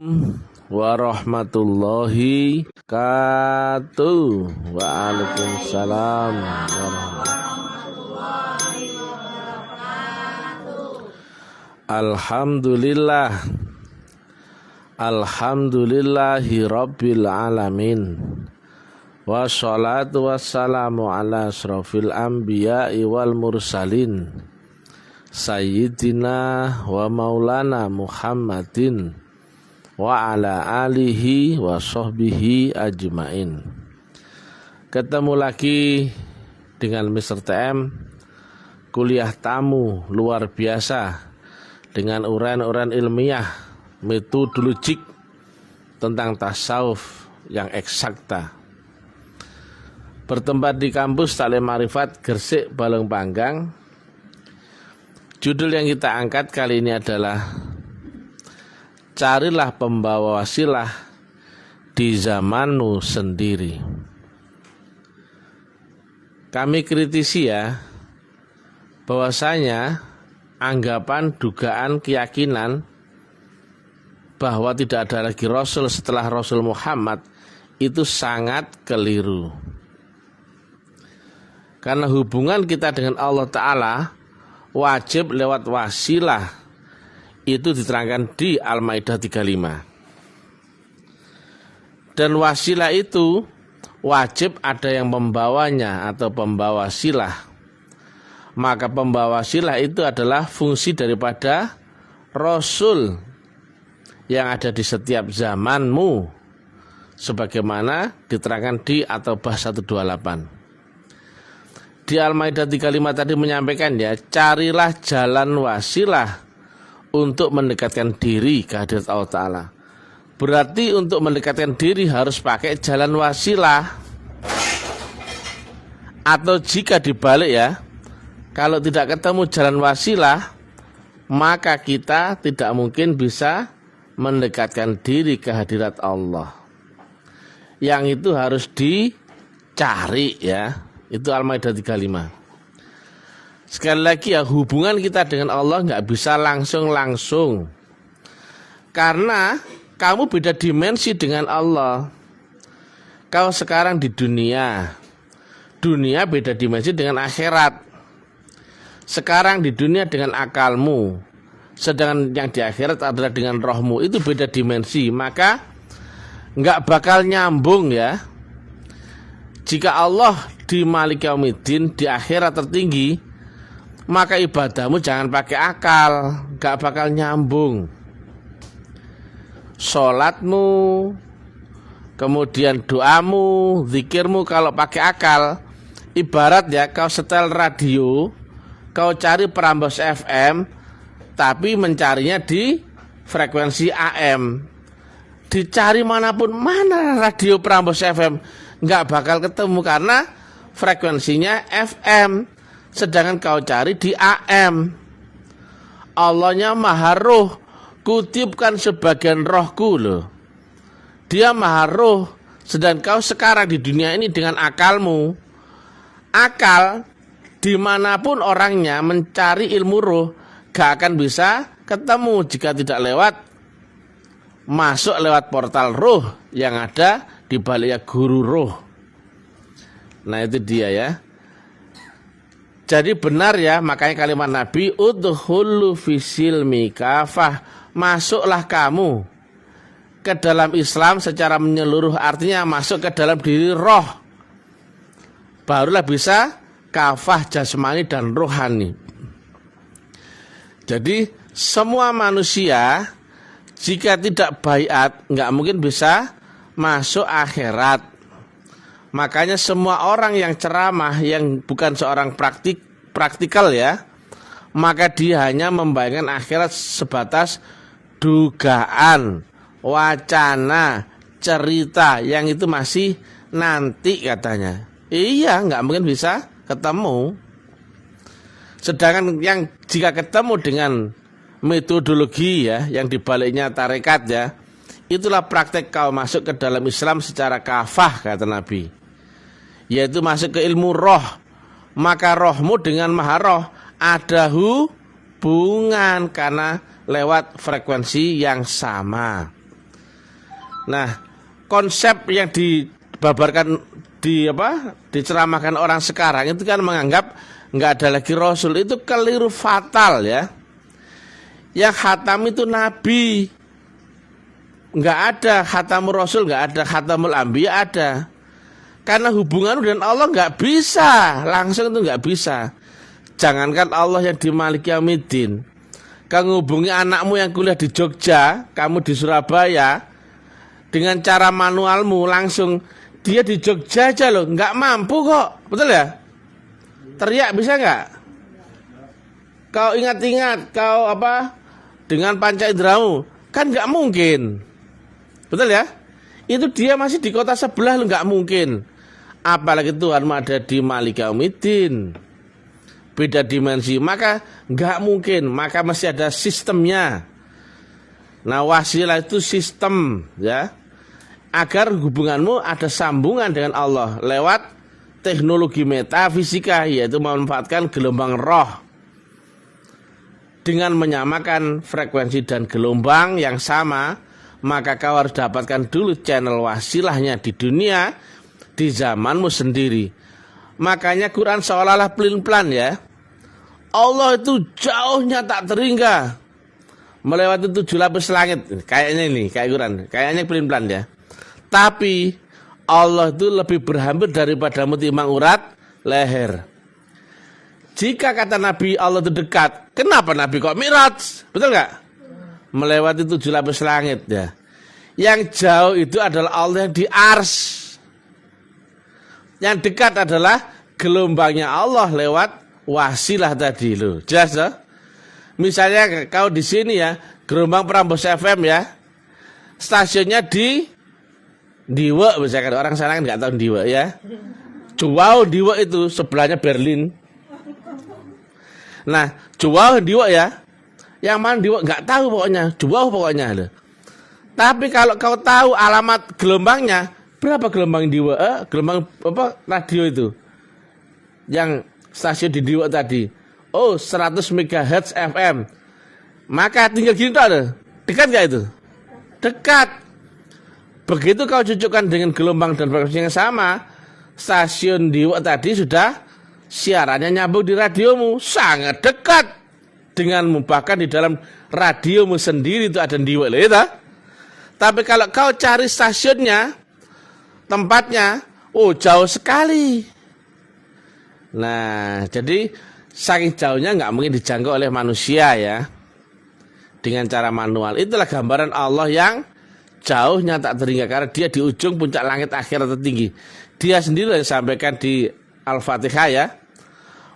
Warahmatullahi wabarakatuh. Waalaikumsalam warahmatullahi wabarakatuh. Alhamdulillah. Alhamdulillahi rabbil alamin. Wassalatu wassalamu ala asrofil anbiya'i wal mursalin Sayyidina wa maulana Muhammadin wa ala alihi wa sahbihi ajmain. Ketemu lagi dengan Mr. TM, kuliah tamu luar biasa dengan uraian-uraian ilmiah metodologik tentang tasawuf yang eksakta. Bertempat di kampus Taklim Ma'rifat Gresik Balong Panggang. Judul yang kita angkat kali ini adalah Carilah pembawa wasilah di zamanmu sendiri. Kami kritisi ya, bahwasanya anggapan, dugaan, keyakinan bahwa tidak ada lagi Rasul setelah Rasul Muhammad itu sangat keliru. Karena hubungan kita dengan Allah Ta'ala wajib lewat wasilah, itu diterangkan di Al-Maidah 35. Dan wasilah itu wajib ada yang membawanya atau pembawa silah. Maka pembawa silah itu adalah fungsi daripada Rasul yang ada di setiap zamanmu, sebagaimana diterangkan di At-Taubah 128. Di Al-Maidah 35 tadi menyampaikan ya, carilah jalan wasilah untuk mendekatkan diri ke hadirat Allah Ta'ala. Berarti untuk mendekatkan diri harus pakai jalan wasilah. Atau jika dibalik ya, kalau tidak ketemu jalan wasilah, maka kita tidak mungkin bisa mendekatkan diri ke hadirat Allah. Yang itu harus dicari ya. Itu Al-Maidah 35. Sekali lagi ya, hubungan kita dengan Allah nggak bisa langsung. Karena kamu beda dimensi dengan Allah. Kau sekarang di dunia beda dimensi dengan akhirat. Sekarang di dunia dengan akalmu, sedangkan yang di akhirat adalah dengan rohmu. Itu beda dimensi, maka nggak bakal nyambung ya. Jika Allah di Malik Yaumiddin, di akhirat tertinggi, maka ibadahmu jangan pakai akal, gak bakal nyambung. Sholatmu, kemudian doamu, zikirmu kalau pakai akal, ibarat ya kau setel radio, kau cari perambos FM, tapi mencarinya di frekuensi AM. Dicari manapun, mana radio perambos FM, gak bakal ketemu karena frekuensinya FM, sedangkan kau cari di AM. Allahnya maha roh, kutipkan sebagian rohku loh. Dia maha roh, sedangkan kau sekarang di dunia ini dengan akalmu. Akal dimanapun orangnya mencari ilmu roh gak akan bisa ketemu jika tidak masuk lewat portal roh yang ada di baliknya guru roh. Nah itu dia ya. Jadi benar ya, makanya kalimat Nabi, udkhulu fisilmi kafah, masuklah kamu ke dalam Islam secara menyeluruh, artinya masuk ke dalam diri roh. Barulah bisa kafah jasmani dan rohani. Jadi semua manusia jika tidak baiat nggak mungkin bisa masuk akhirat. Makanya semua orang yang ceramah yang bukan seorang praktikal ya, maka dia hanya membayangkan akhirat sebatas dugaan, wacana, cerita yang itu masih nanti katanya. Iya, nggak mungkin bisa ketemu. Sedangkan yang jika ketemu dengan metodologi ya, yang dibaliknya tarekat ya, itulah praktek kau masuk ke dalam Islam secara kafah kata Nabi. Yaitu masuk ke ilmu roh. Maka rohmu dengan maha roh ada hubungan karena lewat frekuensi yang sama. Nah, konsep yang dibabarkan diceramahkan orang sekarang itu kan menganggap nggak ada lagi Rasul, itu keliru fatal ya. Yang khatam itu Nabi, nggak ada khatamul Rasul, nggak ada khatamul Anbiya ada. Karena hubungan dengan Allah nggak bisa langsung, itu nggak bisa. Jangankan Allah yang di Malik Yaumiddin, kamu hubungi anakmu yang kuliah di Jogja, kamu di Surabaya, dengan cara manualmu langsung, dia di Jogja aja loh, nggak mampu kok, betul ya? Teriak bisa nggak? Kau ingat-ingat, kau dengan panca inderamu, kan nggak mungkin, betul ya? Itu dia masih di kota sebelah lo, nggak mungkin. Apalagi Tuhan ada di Malik Yaumiddin, beda dimensi, maka nggak mungkin, maka masih ada sistemnya. Nah, wasilah itu sistem ya, agar hubunganmu ada sambungan dengan Allah lewat teknologi metafisika, yaitu memanfaatkan gelombang roh dengan menyamakan frekuensi dan gelombang yang sama. Maka kau harus dapatkan dulu channel wasilahnya di dunia, di zamanmu sendiri. Makanya Quran seolah-olah pelin-pelan ya, Allah itu jauhnya tak terhingga, melewati 7 lapis langit. Kayaknya ini, kayak Quran, kayaknya pelin-pelan ya. Tapi Allah itu lebih berhampir daripadamu timbang urat leher. Jika kata Nabi Allah itu dekat, kenapa Nabi kok Mi'raj? Betul nggak? Melewati 7 lapis langit ya. Yang jauh itu adalah Allah yang di Ars. Yang dekat adalah gelombangnya Allah lewat wasilah tadi loh. Jelas loh? Misalnya kau di sini ya, gelombang Prambors FM ya, stasiunnya di Diwe, misalkan orang sana kan nggak tahu Diwe ya. Jauh Diwe itu sebelahnya Berlin. Nah, jauh Diwe ya, yang mana Diwe nggak tahu pokoknya, jauh pokoknya loh. Tapi kalau kau tahu alamat gelombangnya, berapa gelombang Diwe? Gelombang radio itu, yang stasiun di Diwe tadi. Oh, 100 MHz FM. Maka tinggal gini tuh ada. Dekat gak itu? Dekat. Begitu kau cocokkan dengan gelombang dan frekuensi yang sama, stasiun Diwe tadi sudah siarannya nyambung di radiomu. Sangat dekat denganmu. Bahkan di dalam radiomu sendiri itu ada Diwe. Tapi kalau kau cari stasiunnya, tempatnya, oh jauh sekali. Nah, jadi saking jauhnya nggak mungkin dijangkau oleh manusia ya, dengan cara manual. Itulah gambaran Allah yang jauhnya tak terhingga, karena dia di ujung puncak langit akhirat tertinggi. Dia sendiri yang sampaikan di Al-Fatihah ya,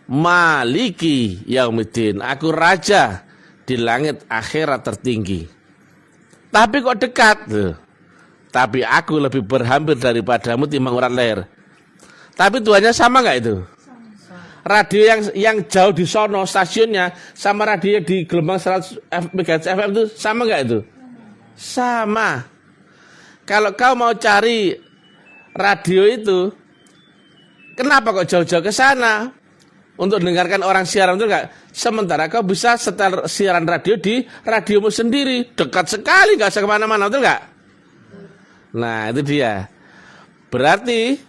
Maliki Yaumiddin, aku raja di langit akhirat tertinggi. Tapi kok dekat tuh. Tapi aku lebih berhampir daripadamu timbang urat leher. Tapi Tuhannya sama nggak itu? Radio yang jauh di sono stasiunnya sama radio di gelombang 100 MHz FM itu sama nggak itu? Sama. Kalau kau mau cari radio itu, kenapa kok jauh-jauh ke sana untuk mendengarkan orang siaran itu enggak? Sementara kau bisa setel siaran radio di radiomu sendiri, dekat sekali, nggak usah kemana-mana, betul nggak? Nah itu dia. Berarti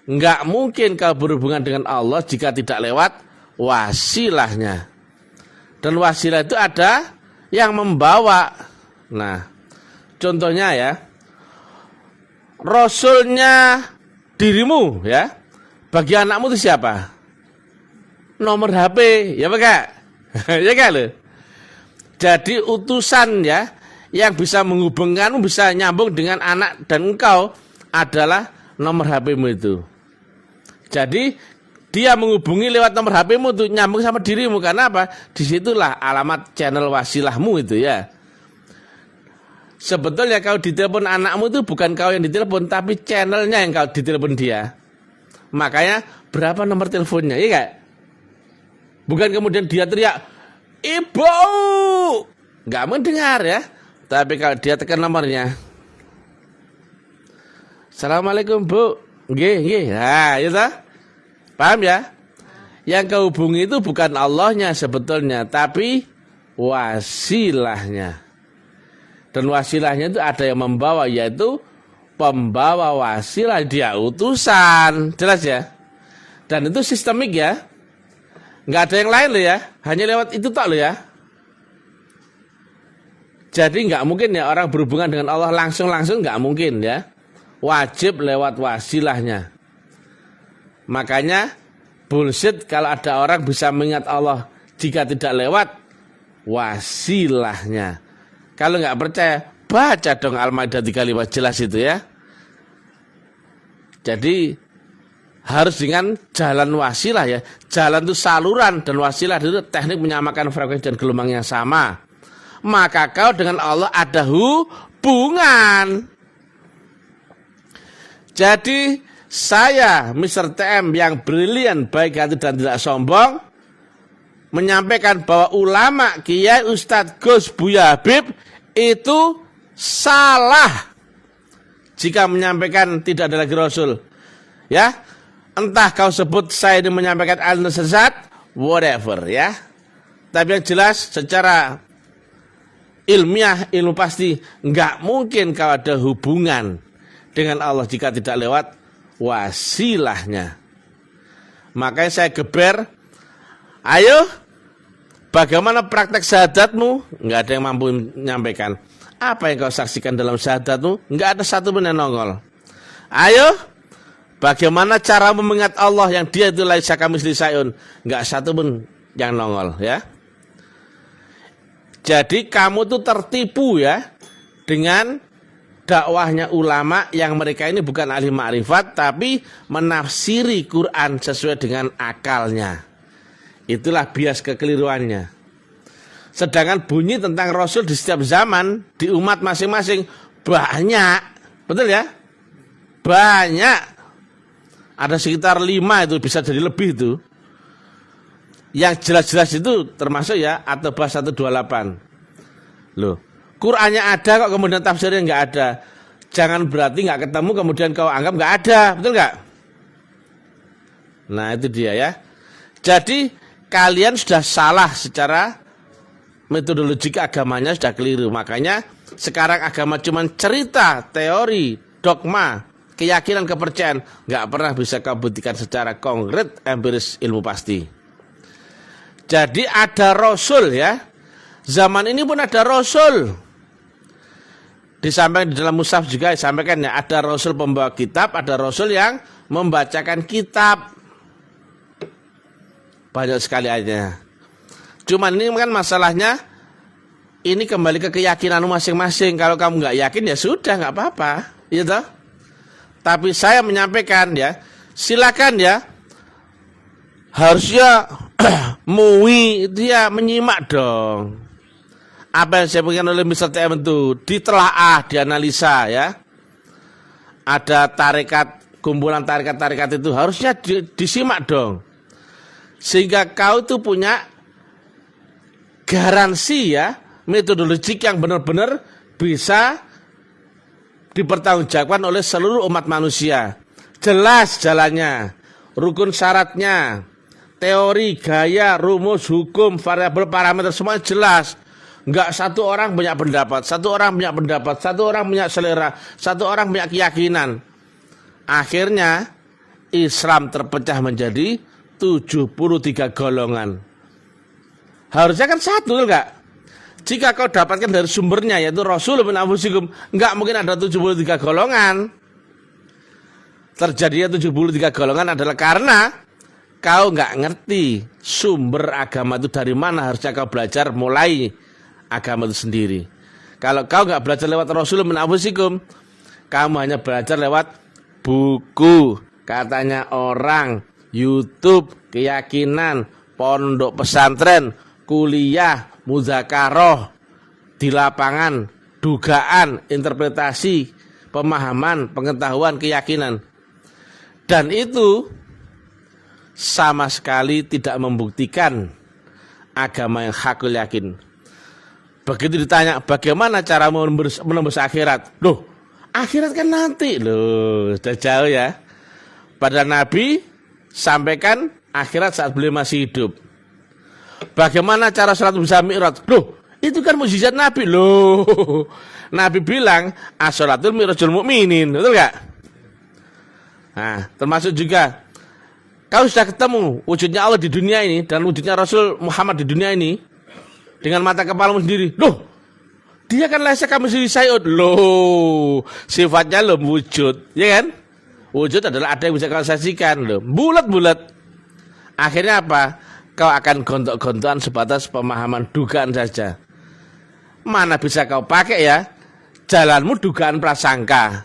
nggak mungkin kau berhubungan dengan Allah jika tidak lewat wasilahnya. Dan wasilah itu ada yang membawa. Nah, contohnya ya, Rasulnya dirimu ya, bagi anakmu itu siapa? Nomor HP, ya Pak? Ya kan lo? Jadi utusan ya, yang bisa menghubungkanmu, bisa nyambung dengan anak dan engkau adalah nomor HP-mu itu. Jadi dia menghubungi lewat nomor HP-mu itu nyambung sama dirimu. Karena apa? Disitulah alamat channel wasilahmu itu ya. Sebetulnya kalau ditelepon anakmu itu bukan kau yang ditelepon, tapi channelnya yang kau ditelepon dia. Makanya berapa nomor teleponnya, iya gak? Bukan kemudian dia teriak, "Ibu!" Gak mendengar ya. Tapi kalau dia tekan nomornya, "Assalamualaikum Bu." Nggih. Nah, itu paham ya? Yang kau hubungi itu bukan Allahnya sebetulnya, tapi wasilahnya. Dan wasilahnya itu ada yang membawa, yaitu pembawa wasilah, dia utusan. Jelas ya? Dan itu sistemik ya. Nggak ada yang lain loh ya. Hanya lewat itu tak loh ya. Jadi nggak mungkin ya orang berhubungan dengan Allah langsung-langsung, nggak mungkin ya. Wajib lewat wasilahnya. Makanya bullshit kalau ada orang bisa mengingat Allah jika tidak lewat wasilahnya. Kalau nggak percaya, baca dong Al-Maidah 35 jelas itu ya. Jadi harus dengan jalan wasilah ya. Jalan itu saluran dan wasilah itu teknik menyamakan frekuensi dan gelombang yang sama. Maka kau dengan Allah ada hubungan. Jadi saya Mr. TM yang brilian, baik hati dan tidak sombong, menyampaikan bahwa ulama Kiai Ustadz Gus Buya Habib itu salah jika menyampaikan tidak ada lagi Rasul. Ya, entah kau sebut saya ini menyampaikan aliran sesat, whatever ya. Tapi yang jelas secara ilmiah, ilmu pasti nggak mungkin kau ada hubungan dengan Allah jika tidak lewat wasilahnya. Makanya saya geber, ayo bagaimana praktek syahadatmu? Nggak ada yang mampu menyampaikan. Apa yang kau saksikan dalam syahadatmu? Nggak ada satu pun yang nongol. Ayo, bagaimana cara mengingat Allah yang dia itu laisa kamitslihi syai'un? Nggak satu pun yang nongol ya. Jadi kamu tuh tertipu ya dengan dakwahnya ulama yang mereka ini bukan ahli ma'rifat tapi menafsiri Quran sesuai dengan akalnya. Itulah bias kekeliruannya. Sedangkan bunyi tentang Rasul di setiap zaman di umat masing-masing banyak, betul ya? Banyak. Ada sekitar 5 itu, bisa jadi lebih itu. Yang jelas-jelas itu termasuk ya At-Taubah 128. Loh, Qur'annya ada kok kemudian tafsirnya nggak ada. Jangan berarti nggak ketemu kemudian kau anggap nggak ada, betul nggak? Nah itu dia ya. Jadi kalian sudah salah secara metodologi agamanya, sudah keliru. Makanya sekarang agama cuma cerita, teori, dogma, keyakinan, kepercayaan, nggak pernah bisa kau buktikan secara konkret, empiris, ilmu pasti. Jadi ada Rasul ya. Zaman ini pun ada Rasul. Disampaikan di dalam mushaf juga disampaikan ya, ada Rasul pembawa kitab, ada Rasul yang membacakan kitab. Banyak sekali ayatnya. Cuman ini kan masalahnya, ini kembali ke keyakinanmu masing-masing. Kalau kamu nggak yakin ya sudah, nggak apa-apa, gitu. Tapi saya menyampaikan ya, silakan ya. Harusnya MUI dia menyimak dong. Apa yang saya berikan oleh Mr. TM itu ditelaah, dianalisa ya. Ada tarekat, kumpulan tarekat-tarekat itu harusnya disimak dong. Sehingga kau itu punya garansi ya, metodologi yang benar-benar bisa dipertanggungjawabkan oleh seluruh umat manusia. Jelas jalannya, rukun syaratnya, teori, gaya, rumus, hukum, variabel, parameter, semua jelas. Enggak satu orang punya pendapat, satu orang punya pendapat, satu orang punya selera, satu orang punya keyakinan. Akhirnya Islam terpecah menjadi 73 golongan. Harusnya kan satu, enggak? Jika kau dapatkan dari sumbernya yaitu Rasul min anfusikum, enggak mungkin ada 73 golongan. Terjadinya 73 golongan adalah karena kau enggak ngerti sumber agama itu dari mana. Harusnya kau belajar mulai agama itu sendiri. Kalau kau nggak belajar lewat Rasul min anfusikum, kamu hanya belajar lewat buku, katanya orang, YouTube, keyakinan, pondok pesantren, kuliah, muzakaroh, di lapangan, dugaan, interpretasi, pemahaman, pengetahuan, keyakinan. Dan itu sama sekali tidak membuktikan agama yang hakul yakin. Begitu ditanya, bagaimana cara menembus akhirat? Loh, akhirat kan nanti. Loh, sudah jauh ya. Pada Nabi, sampaikan akhirat saat beliau masih hidup. Bagaimana cara sholat bisa mi'raj? Loh, Itu kan mukjizat Nabi loh. Nabi bilang as-sholatul mirajul mukminin, betul nggak? Nah, termasuk juga kau sudah ketemu wujudnya Allah di dunia ini dan wujudnya Rasul Muhammad di dunia ini dengan mata kepalamu sendiri. Loh, dia kan laisa kamitslihi syai'un. Loh, sifatnya loh wujud, ya kan? Wujud adalah ada yang bisa kau saksikan loh. Bulat-bulat. Akhirnya apa? Kau akan gontok-gontokan sebatas pemahaman dugaan saja. Mana bisa kau pakai ya? Jalanmu dugaan prasangka,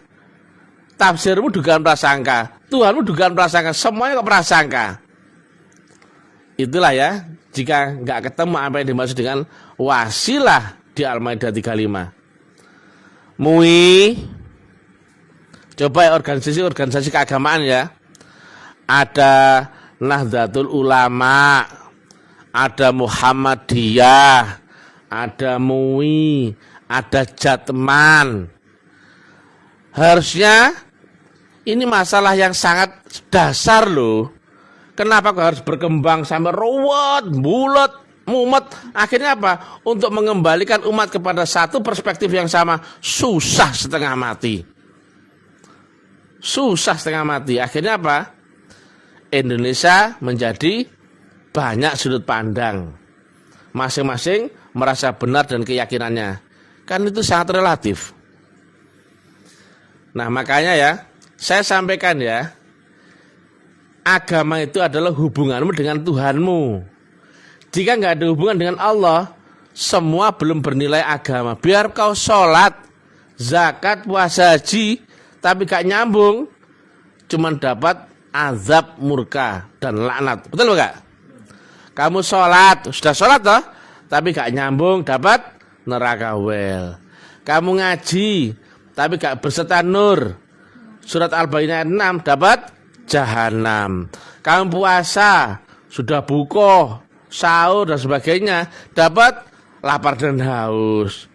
tafsirmu dugaan prasangka, Tuhanmu dugaan prasangka, semuanya kau prasangka. Itulah ya, jika nggak ketemu apa yang dimaksud dengan wasilah di Al-Maidah 35. MUI, coba ya organisasi keagamaan ya. Ada Nahdlatul Ulama, ada Muhammadiyah, ada MUI, ada Jatman. Harusnya ini masalah yang sangat dasar loh. Kenapa kok harus berkembang sampai ruwet, bulat, mumet? Akhirnya apa? Untuk mengembalikan umat kepada satu perspektif yang sama, susah setengah mati. Susah setengah mati. Akhirnya apa? Indonesia menjadi banyak sudut pandang. Masing-masing merasa benar dan keyakinannya. Kan itu sangat relatif. Nah makanya ya, saya sampaikan ya, agama itu adalah hubunganmu dengan Tuhanmu. Jika nggak ada hubungan dengan Allah, semua belum bernilai agama. Biar kau sholat, zakat, puasa, haji, tapi gak nyambung, cuman dapat azab, murka, dan laknat. Betul nggak? Kamu sholat, sudah sholat toh, tapi gak nyambung, dapat neraka wel. Kamu ngaji, tapi gak berserta nur, surat Al-Baqarah 6, dapat jahanam. Kamu puasa, sudah buko, sahur dan sebagainya, dapat lapar dan haus.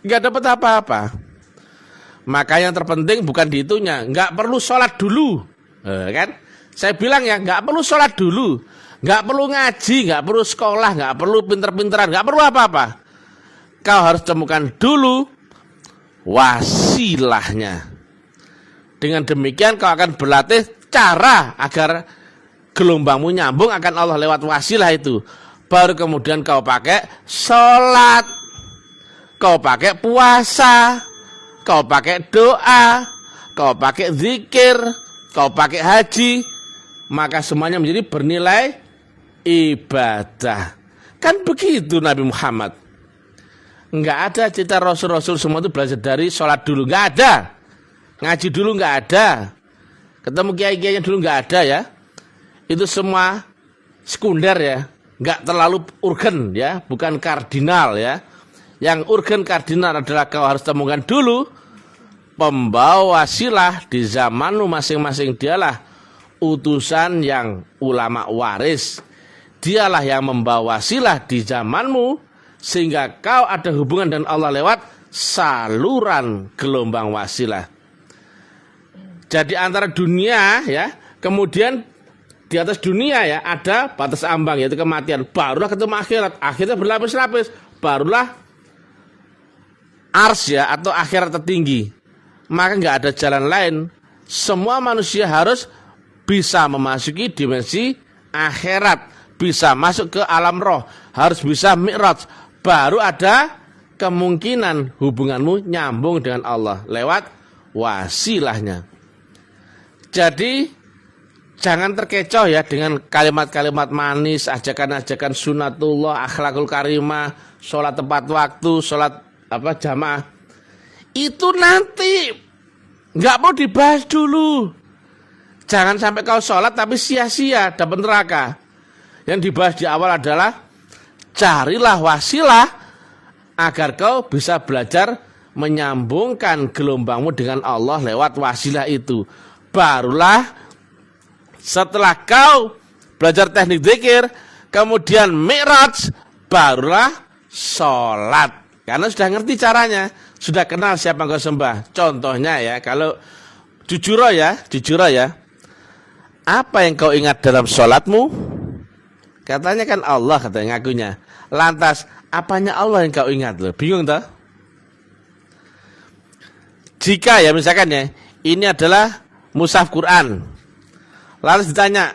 Gak dapat apa-apa. Maka yang terpenting bukan di itunya, gak perlu sholat dulu, kan? Saya bilang ya, gak perlu sholat dulu, gak perlu ngaji, gak perlu sekolah, gak perlu pinter-pinteran, gak perlu apa-apa. Kau harus temukan dulu wasilahnya. Dengan demikian kau akan berlatih cara agar gelombangmu nyambung akan Allah lewat wasilah itu. Baru kemudian kau pakai sholat, kau pakai puasa, kau pakai doa, kau pakai zikir, kau pakai haji, maka semuanya menjadi bernilai ibadah. Kan begitu Nabi Muhammad. Enggak ada cerita Rasul-Rasul semua itu belajar dari sholat dulu, enggak ada. Ngaji dulu enggak ada. Ketemu kiai-kiainya dulu enggak ada ya. Itu semua sekunder ya, enggak terlalu urgen ya, bukan kardinal ya. Yang urgen kardinal adalah kau harus temukan dulu pembawa wasilah di zamanmu masing-masing. Dialah utusan yang ulama waris. Dialah yang membawa wasilah di zamanmu, sehingga kau ada hubungan dengan Allah lewat saluran gelombang wasilah. Jadi antara dunia ya, kemudian di atas dunia ya ada batas ambang, yaitu kematian. Barulah ketemu akhirat. Akhirnya berlapis-lapis. Barulah ars ya, atau akhirat tertinggi. Maka nggak ada jalan lain. Semua manusia harus bisa memasuki dimensi akhirat, bisa masuk ke alam roh, harus bisa mi'raj. Baru ada kemungkinan hubunganmu nyambung dengan Allah lewat wasilahnya. Jadi jangan terkecoh ya dengan kalimat-kalimat manis, ajakan-ajakan sunatullah, akhlakul karimah, sholat tepat waktu, sholat jamaah. Itu nanti nggak mau dibahas dulu. Jangan sampai kau sholat tapi sia-sia dapat neraka. Yang dibahas di awal adalah carilah wasilah agar kau bisa belajar menyambungkan gelombangmu dengan Allah lewat wasilah itu. Barulah setelah kau belajar teknik zikir, kemudian mi'raj, barulah sholat. Karena sudah ngerti caranya, sudah kenal siapa yang kau sembah. Contohnya ya, kalau jujur ya, apa yang kau ingat dalam sholatmu? Katanya kan Allah, katanya ngakunya. Lantas apanya Allah yang kau ingat loh? Bingung toh? Jika ya misalkan ya, ini adalah mushaf Quran. Lalu ditanya,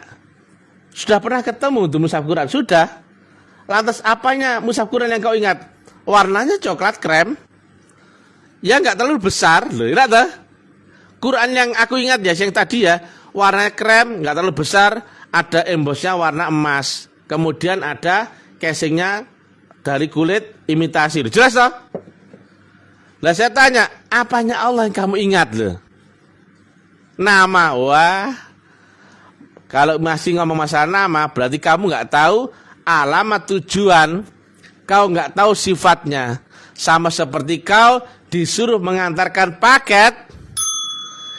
sudah pernah ketemu tuh mushaf Quran? Sudah. Lantas apanya mushaf Quran yang kau ingat? Warnanya coklat krem. Ya nggak terlalu besar loh, ingat toh? Quran yang aku ingat ya, yang tadi ya, warnanya krem, nggak terlalu besar, ada embosnya warna emas. Kemudian ada casingnya dari kulit imitasi. Jelas toh? Lah saya tanya, apanya Allah yang kamu ingat loh? Nama, wah. Kalau masih ngomong masalah nama, berarti kamu nggak tahu alamat tujuan. Kau nggak tahu sifatnya. Sama seperti kau disuruh mengantarkan paket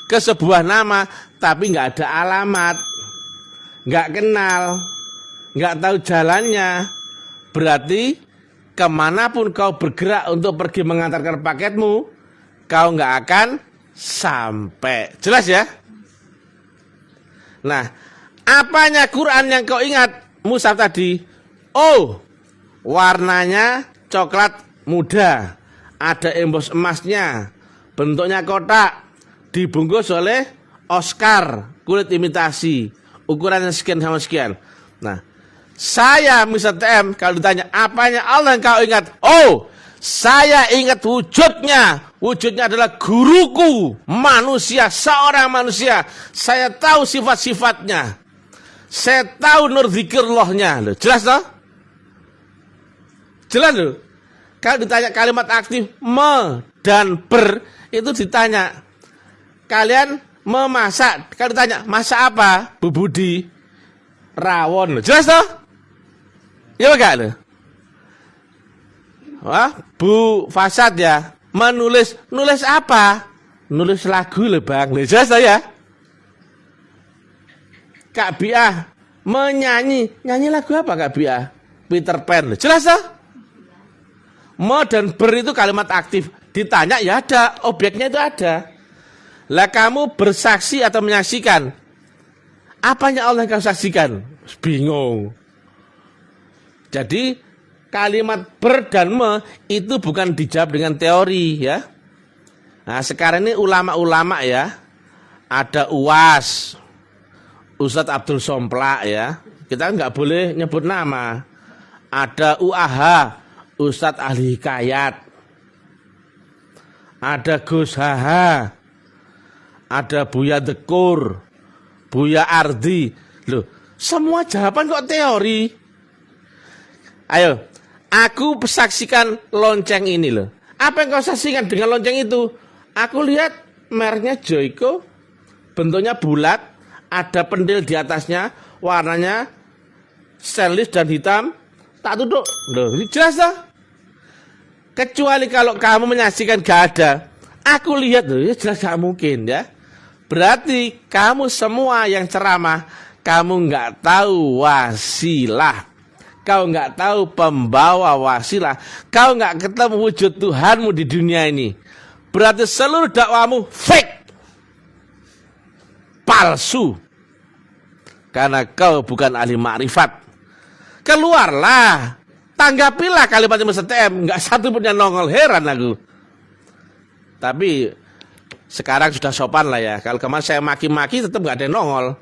ke sebuah nama, tapi nggak ada alamat, nggak kenal, nggak tahu jalannya. Berarti kemanapun kau bergerak untuk pergi mengantarkan paketmu, kau nggak akan sampai. Jelas ya? Nah, apanya Quran yang kau ingat? Mushaf tadi. Oh, warnanya coklat muda, ada embos emasnya, bentuknya kotak, dibungkus oleh Oscar kulit imitasi, ukurannya sekian sama sekian. Nah, saya Mr. TM kalau ditanya apanya Allah yang kau ingat? Oh, saya ingat wujudnya. Wujudnya adalah guruku, manusia, seorang manusia. Saya tahu sifat-sifatnya. Saya tahu nur zikirlohnya. Jelas toh? Jelas loh. Kalau ditanya kalimat aktif me dan ber, itu ditanya kalian memasak. Kalau ditanya masak apa? Bu Budi, rawon. Jelas toh? Ya enggak loh? Wah, Bu Fasad ya menulis, nulis apa? Nulis lagu loh Bang. Jelas toh ya? Kak Biah menyanyi, nyanyi lagu apa Kak Biah? Peter Pan. Jelas toh? Mo dan ber itu kalimat aktif. Ditanya ya ada, objeknya itu ada. Lah kamu bersaksi atau menyaksikan? Apanya Allah yang kau saksikan? Bingung. Jadi kalimat ber dan me itu bukan dijawab dengan teori ya. Nah sekarang ini ulama-ulama ya. Ada UAS, Ustadz Abdul Somplak ya. Kita nggak boleh nyebut nama. Ada UAH, Ustadz Ahli Hikayat, ada Gus Haha, ada Buya Dekur, Buya Ardi. Loh, semua jawaban kok teori. Ayo, aku saksikan lonceng ini loh. Apa yang kau saksikan dengan lonceng itu? Aku lihat mereknya Joyko, bentuknya bulat, ada pendil di atasnya, warnanya stainless dan hitam. Tak tutup. Loh, ini jelas lah. Kecuali kalau kamu menyaksikan gak ada. Aku lihat loh, ya jelas gak mungkin ya. Berarti kamu semua yang ceramah, kamu gak tahu wasilah. Kau gak tahu pembawa wasilah. Kau gak ketemu wujud Tuhanmu di dunia ini. Berarti seluruh dakwamu fake. Palsu. Karena kau bukan ahli makrifat. Keluarlah. Tanggapilah kalimatnya Mr. TM. Nggak satu pun yang nongol. Heran aku. Tapi sekarang sudah sopan lah ya. Kalau kemarin saya maki-maki tetap nggak ada yang nongol.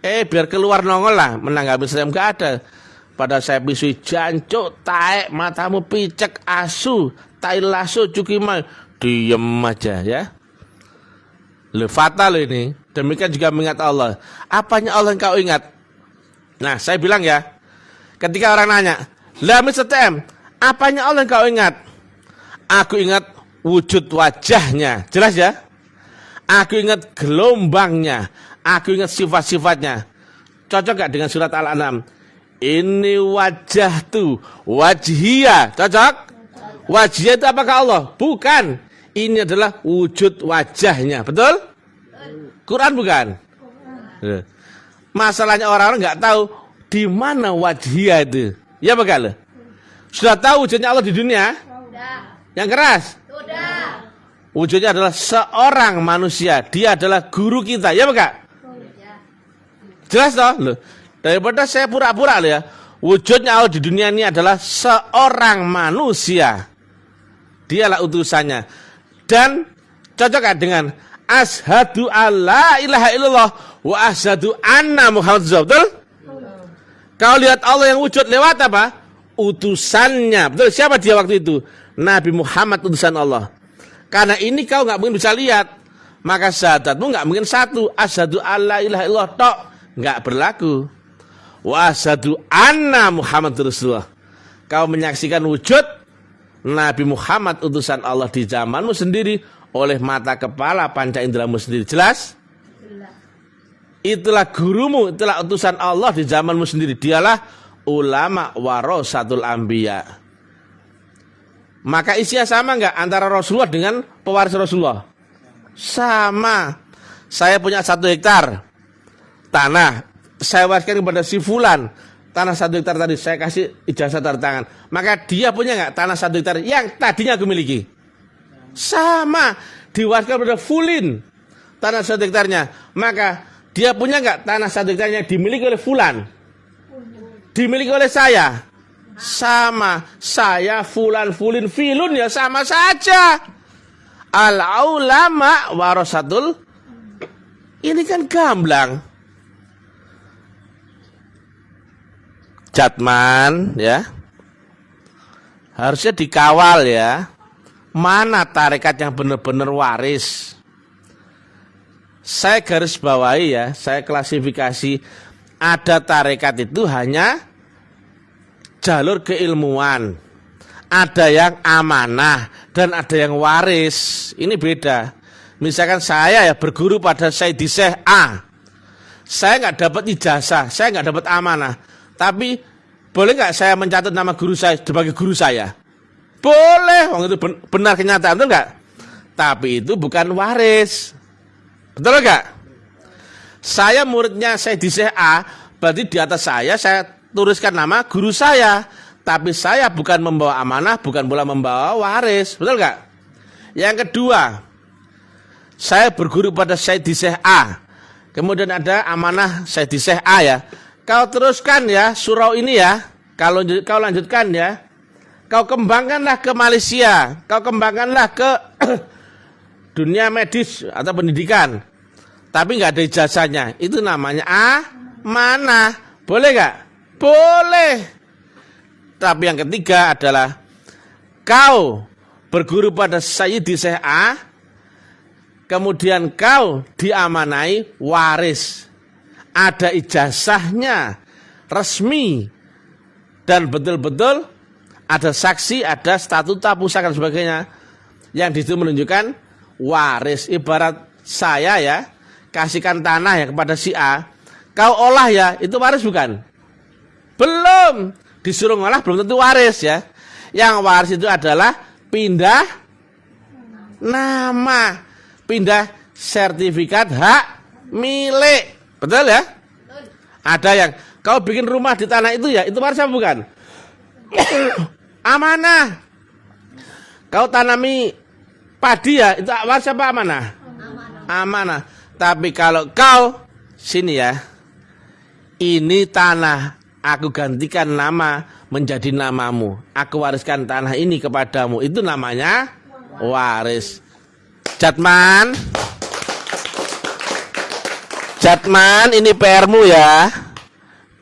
Biar keluar nongol lah. Menanggapi Mr. TM nggak ada. Pada saya pisui jancuk, taek, matamu picek, asu, tai lasso, cukimai. Diem aja ya. Fatal ini. Demikian juga mengingat Allah. Apanya Allah yang kau ingat? Nah saya bilang ya. Ketika orang nanya. Lah Mr. TM, apanya Allah yang kau ingat? Aku ingat wujud wajahnya. Jelas ya? Aku ingat gelombangnya. Aku ingat sifat-sifatnya. Cocok gak dengan surat Al-An'am? Ini wajah tuh. Wajhiyah. Cocok? Wajhiyah itu apakah Allah? Bukan. Ini adalah wujud wajahnya. Betul? Quran bukan? Masalahnya orang-orang gak tahu di mana wajhiyah itu. Ya bakal. Sudah tahu wujudnya Allah di dunia? Sudah. Yang keras? Sudah. Wujudnya adalah seorang manusia. Dia adalah guru kita. Ya bakal? Jelas toh? Loh. Daripada saya pura-pura loh ya. Wujudnya Allah di dunia ini adalah seorang manusia. Dialah utusannya. Dan cocok dengan asyhadu alla ilaha illallah wa asyhadu anna Muhammad betul? Kau lihat Allah yang wujud lewat apa? Utusannya. Betul, siapa dia waktu itu? Nabi Muhammad, utusan Allah. Karena ini kau nggak mungkin bisa lihat, maka syahadatmu nggak mungkin satu. Asyhadu alla ilaha illallah tok nggak berlaku. Wa asyhadu anna Muhammad Rasulullah. Kau menyaksikan wujud Nabi Muhammad utusan Allah di zamanmu sendiri oleh mata kepala panca inderamu sendiri. Jelas? Itulah gurumu, itulah utusan Allah di zamanmu sendiri. Dialah ulama warasatul anbiya. Maka isinya sama enggak antara Rasulullah dengan pewaris Rasulullah? Sama. Saya punya 1 hektar tanah, saya wariskan kepada si fulan. Tanah 1 hektar tadi saya kasih ijazah tanda tangan. Maka dia punya enggak tanah 1 hektar yang tadinya aku miliki? Sama. Diwariskan kepada fulin tanah 1 hektarnya. Maka dia punya enggak tanah 1 hektarnya yang dimiliki oleh fulan? Dimiliki oleh saya? Sama. Saya, fulan, fulin, filun ya sama saja. Al-ulama warasatul. Ini kan gamblang. Jatman ya. Harusnya dikawal ya. Mana tarekat yang benar-benar waris? Saya garis bawahi ya, saya klasifikasi. Ada tarekat itu hanya jalur keilmuan. Ada yang amanah dan ada yang waris. Ini beda. Misalkan saya ya berguru pada Sayyidi Syekh A. Saya nggak dapat ijazah, saya nggak dapat amanah. Tapi boleh nggak saya mencatat nama guru saya sebagai guru saya? Boleh, wong itu benar kenyataan, betul nggak? Tapi itu bukan waris. Betul nggak? Saya muridnya Sayyidi Syekh A, berarti di atas saya tuliskan nama guru saya. Tapi saya bukan membawa amanah, bukan pula membawa waris. Betul nggak? Yang kedua, saya berguru pada Sayyidi Syekh A. Kemudian ada amanah Sayyidi Syekh A ya. Kau teruskan ya surau ini ya. Kau lanjutkan ya. Kau kembangkanlah ke Malaysia. Kau kembangkanlah ke dunia medis atau pendidikan. Tapi nggak ada ijazahnya. Itu namanya amanah. Boleh nggak? Boleh. Tapi yang ketiga adalah kau berguru pada Sayyidi Syekh A. Kemudian kau diamanai waris. Ada ijazahnya resmi dan betul-betul ada saksi, ada statuta pusaka dan sebagainya yang disitu menunjukkan waris. Ibarat saya ya kasihkan tanah ya kepada si A, kau olah ya, itu waris bukan? Belum, disuruh ngolah belum tentu waris ya. Yang waris itu adalah pindah nama, pindah sertifikat hak milik. Betul ya? Betul. Ada yang kau bikin rumah di tanah itu ya, itu waris apa bukan? Amanah. Kau tanami padi ya, itu waris apa amanah? Amanah. Tapi kalau kau sini ya, ini tanah aku gantikan nama menjadi namamu. Aku wariskan tanah ini kepadamu. Itu namanya waris. Jatman, ini PR-mu ya.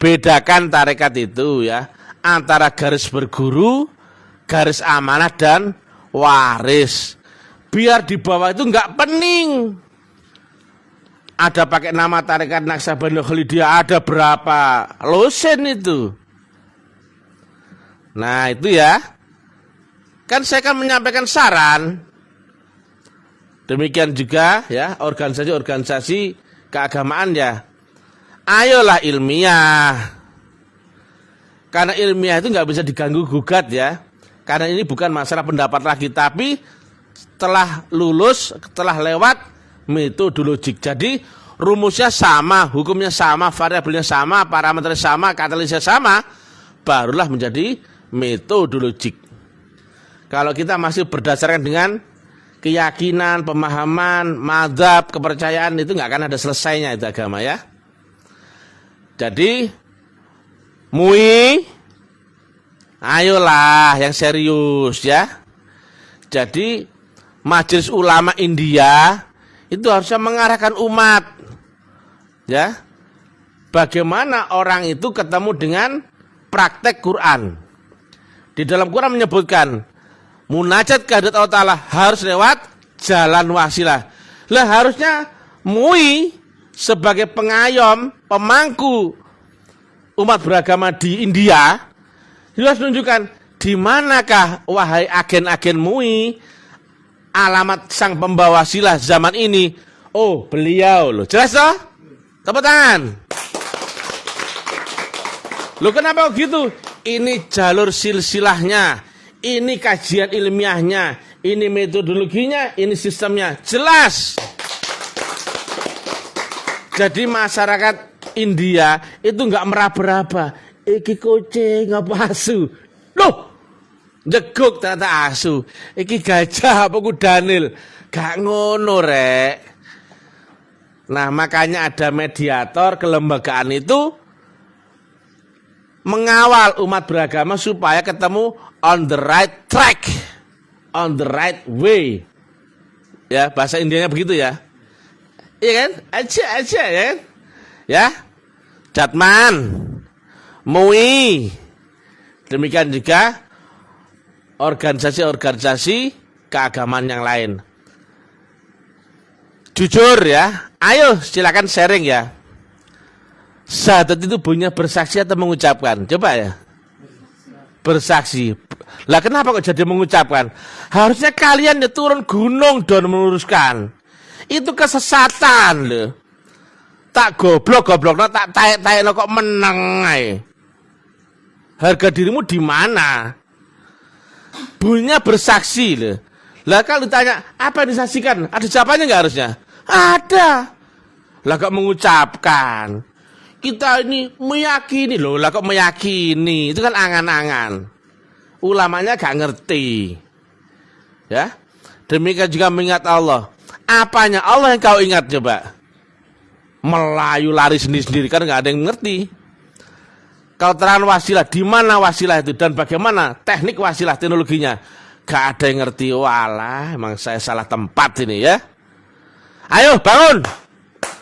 Bedakan tarekat itu ya. Antara garis berguru, garis amanah dan waris. Biar di bawah itu enggak pening. Ada pakai nama tarekat Naksabandiyah Khalidiyah, ada berapa losen itu. Nah itu ya. Kan saya kan menyampaikan saran. Demikian juga ya organisasi-organisasi keagamaan ya. Ayolah ilmiah. Karena ilmiah itu nggak bisa diganggu gugat ya. Karena ini bukan masalah pendapat lagi, tapi setelah lulus, setelah lewat metodologik. Jadi rumusnya sama, hukumnya sama, variabelnya sama, parameternya sama, katalisnya sama, barulah menjadi metodologik. Kalau kita masih berdasarkan dengan keyakinan, pemahaman, mazhab, kepercayaan, itu nggak akan ada selesainya itu agama ya. Jadi MUI, ayolah yang serius ya. Jadi Majelis Ulama India itu harusnya mengarahkan umat ya. Bagaimana orang itu ketemu dengan praktek Quran. Di dalam Quran menyebutkan munajat kehadirat Allah Ta'ala harus lewat jalan wasilah. Lah harusnya MUI sebagai pengayom, pemangku umat beragama di India, harus menunjukkan di manakah wahai agen-agen MUI alamat sang pembawa wasilah zaman ini. Oh, beliau loh. Jelas toh? Tepuk tangan. Loh kenapa gitu? Ini jalur silsilahnya, ini kajian ilmiahnya, ini metodologinya, ini sistemnya. Jelas. Jadi masyarakat India itu nggak meraba-raba. Iki kucing apa asu? Loh, jeguk ternyata asu. Iki gajah apa kudanil? Gak ngono rek. Nah makanya ada mediator kelembagaan itu mengawal umat beragama supaya ketemu on the right track, on the right way. Ya bahasa Indianya begitu ya. Iya kan? Aja ya kan? Ya, Jatman, MUI, demikian juga organisasi-organisasi keagamaan yang lain. Jujur ya, ayo silakan sharing ya. Syahadat itu bunyinya bersaksi atau mengucapkan? Coba ya. Bersaksi. Lah kenapa kok jadi mengucapkan? Harusnya kalian ya turun gunung dan meluruskan. Itu kesesatan loh. Tak goblok tak taek kok menang ae. Harga dirimu di mana? Bunyinya bersaksi loh. Lah kalau ditanya apa yang disaksikan? Ada jawabannya nggak harusnya? Ada. Lah kok mengucapkan? Kita ini meyakini loh. Lah kok meyakini? Itu kan angan-angan. Ulamanya gak ngerti. Ya. Demikian juga mengingat Allah. Apanya Allah yang kau ingat coba? Melayu lari sendiri-sendiri kan nggak ada yang ngerti. Kau terang wasilah, di mana wasilah itu dan bagaimana teknik wasilah teknologinya? Gak ada yang ngerti. Walah, emang saya salah tempat ini ya. Ayo bangun,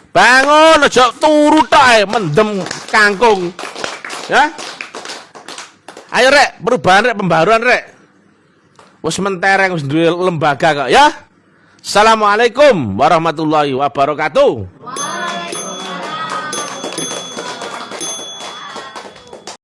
bangun, ojo turu tok mendem kangkung, ya. Ayo rek, perubahan rek, pembaruan rek. Wes mentereng wis duwe lembaga kok ya. Assalamualaikum warahmatullahi wabarakatuh.